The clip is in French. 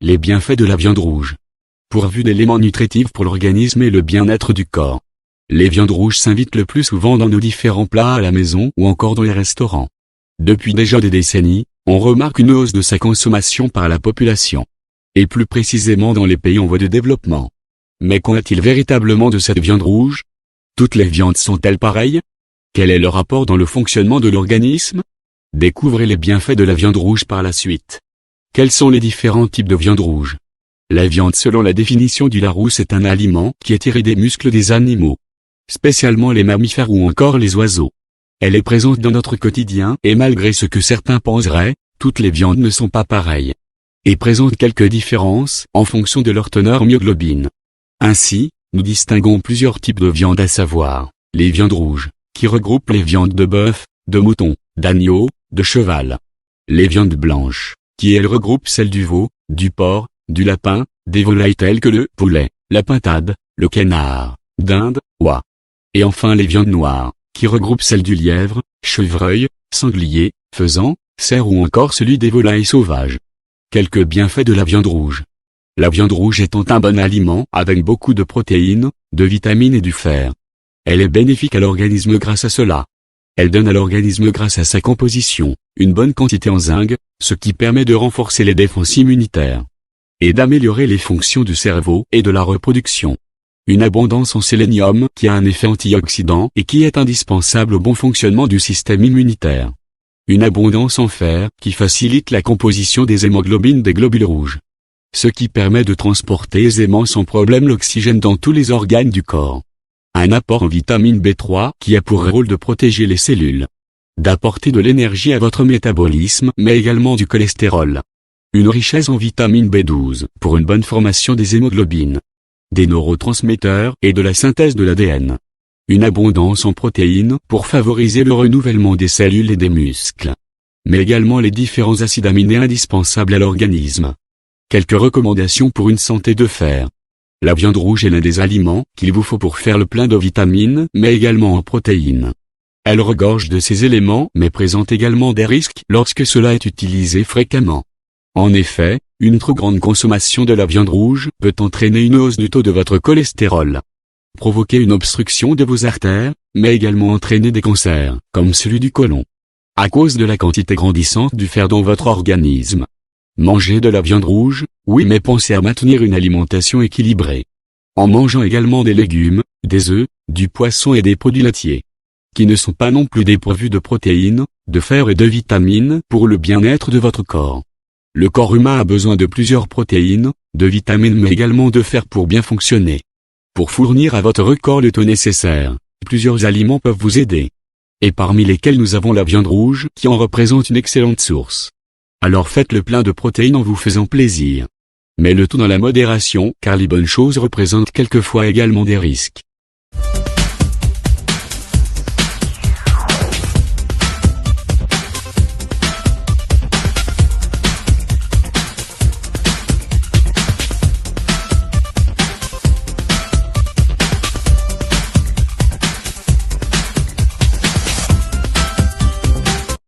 Les bienfaits de la viande rouge. Pourvue d'éléments nutritifs pour l'organisme et le bien-être du corps. Les viandes rouges s'invitent le plus souvent dans nos différents plats à la maison ou encore dans les restaurants. Depuis déjà des décennies, on remarque une hausse de sa consommation par la population. Et plus précisément dans les pays en voie de développement. Mais qu'en est-il véritablement de cette viande rouge? Toutes les viandes sont-elles pareilles? Quel est le rapport dans le fonctionnement de l'organisme? Découvrez les bienfaits de la viande rouge par la suite. Quels sont les différents types de viande rouge? La viande selon la définition du Larousse est un aliment qui est tiré des muscles des animaux. Spécialement les mammifères ou encore les oiseaux. Elle est présente dans notre quotidien et malgré ce que certains penseraient, toutes les viandes ne sont pas pareilles. Et présentent quelques différences en fonction de leur teneur en myoglobine. Ainsi, nous distinguons plusieurs types de viandes à savoir, les viandes rouges, qui regroupent les viandes de bœuf, de mouton, d'agneau, de cheval. Les viandes blanches, qui elles regroupent celles du veau, du porc, du lapin, des volailles telles que le poulet, la pintade, le canard, dinde, oie. Et enfin les viandes noires, qui regroupent celles du lièvre, chevreuil, sanglier, faisan, cerf ou encore celui des volailles sauvages. Quelques bienfaits de la viande rouge. La viande rouge étant un bon aliment avec beaucoup de protéines, de vitamines et du fer. Elle est bénéfique à l'organisme grâce à cela. Elle donne à l'organisme grâce à sa composition, une bonne quantité en zinc, ce qui permet de renforcer les défenses immunitaires. Et d'améliorer les fonctions du cerveau et de la reproduction. Une abondance en sélénium qui a un effet antioxydant et qui est indispensable au bon fonctionnement du système immunitaire. Une abondance en fer qui facilite la composition des hémoglobines des globules rouges. Ce qui permet de transporter aisément sans problème l'oxygène dans tous les organes du corps. Un apport en vitamine B3 qui a pour rôle de protéger les cellules. D'apporter de l'énergie à votre métabolisme mais également du cholestérol. Une richesse en vitamine B12 pour une bonne formation des hémoglobines. Des neurotransmetteurs et de la synthèse de l'ADN. Une abondance en protéines pour favoriser le renouvellement des cellules et des muscles. Mais également les différents acides aminés indispensables à l'organisme. Quelques recommandations pour une santé de fer. La viande rouge est l'un des aliments qu'il vous faut pour faire le plein de vitamines mais également en protéines. Elle regorge de ces éléments mais présente également des risques lorsque cela est utilisé fréquemment. En effet, une trop grande consommation de la viande rouge peut entraîner une hausse du taux de votre cholestérol. Provoquer une obstruction de vos artères, mais également entraîner des cancers, comme celui du côlon. À cause de la quantité grandissante du fer dans votre organisme. Mangez de la viande rouge, oui mais pensez à maintenir une alimentation équilibrée. En mangeant également des légumes, des œufs, du poisson et des produits laitiers. Qui ne sont pas non plus dépourvus de protéines, de fer et de vitamines pour le bien-être de votre corps. Le corps humain a besoin de plusieurs protéines, de vitamines mais également de fer pour bien fonctionner. Pour fournir à votre corps le taux nécessaire, plusieurs aliments peuvent vous aider. Et parmi lesquels nous avons la viande rouge qui en représente une excellente source. Alors faites le plein de protéines en vous faisant plaisir. Mais le tout dans la modération car les bonnes choses représentent quelquefois également des risques.